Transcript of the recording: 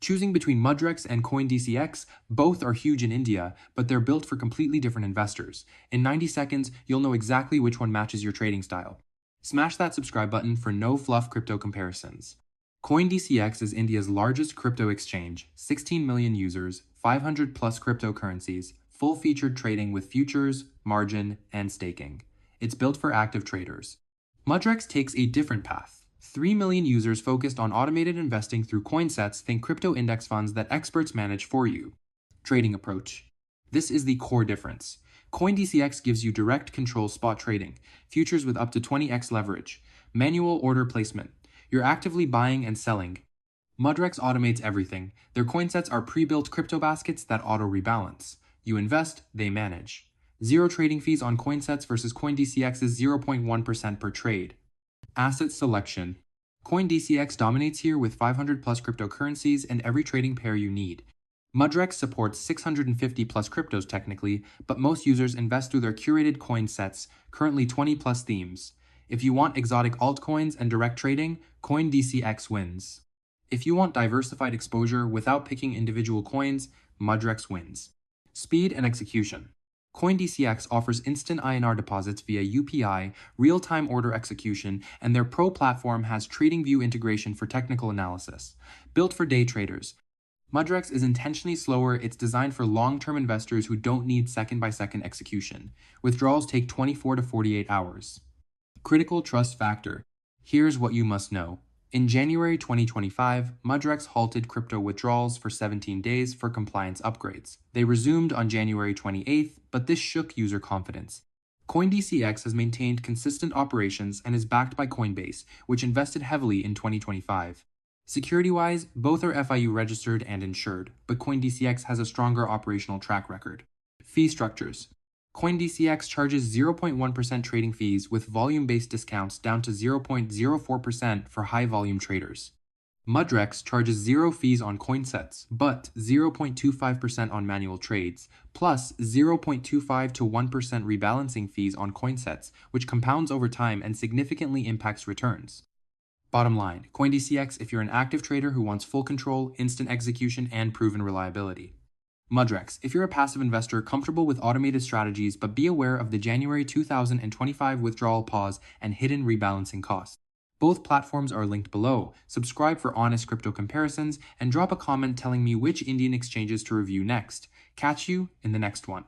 Choosing between Mudrex and CoinDCX, both are huge in India, but they're built for completely different investors. In 90 seconds, you'll know exactly which one matches your trading style. Smash that subscribe button for no fluff crypto comparisons. CoinDCX is India's largest crypto exchange, 16 million users, 500 plus cryptocurrencies, full-featured trading with futures, margin, and staking. It's built for active traders. Mudrex takes a different path. 3 million users focused on automated investing through CoinSets. Think crypto index funds that experts manage for you. Trading approach. This is the core difference. CoinDCX gives you direct control spot trading, futures with up to 20x leverage, manual order placement. You're actively buying and selling. Mudrex automates everything. Their CoinSets are pre-built crypto baskets that auto-rebalance. You invest, they manage. Zero trading fees on CoinSets versus CoinDCX's 0.1% per trade. Asset selection. CoinDCX dominates here with 500 plus cryptocurrencies and every trading pair you need. Mudrex supports 650 plus cryptos technically, but most users invest through their curated coin sets, currently 20 plus themes. If you want exotic altcoins and direct trading, CoinDCX wins. If you want diversified exposure without picking individual coins, Mudrex wins. Speed and execution. CoinDCX offers instant INR deposits via UPI, real-time order execution, and their pro platform has TradingView integration for technical analysis. Built for day traders, Mudrex is intentionally slower. It's designed for long-term investors who don't need second-by-second execution. Withdrawals take 24 to 48 hours. Critical trust factor. Here's what you must know. In January 2025, Mudrex halted crypto withdrawals for 17 days for compliance upgrades. They resumed on January 28th, but this shook user confidence. CoinDCX has maintained consistent operations and is backed by Coinbase, which invested heavily in 2025. Security-wise, both are FIU registered and insured, but CoinDCX has a stronger operational track record. Fee structures. CoinDCX charges 0.1% trading fees with volume-based discounts down to 0.04% for high-volume traders. Mudrex charges 0 fees on CoinSets, but 0.25% on manual trades, plus 0.25 to 1% rebalancing fees on CoinSets, which compounds over time and significantly impacts returns. Bottom line, CoinDCX if you're an active trader who wants full control, instant execution, and proven reliability. Mudrex, if you're a passive investor comfortable with automated strategies but be aware of the January 2025 withdrawal pause and hidden rebalancing costs. Both platforms are linked below. Subscribe for honest crypto comparisons and drop a comment telling me which Indian exchanges to review next. Catch you in the next one.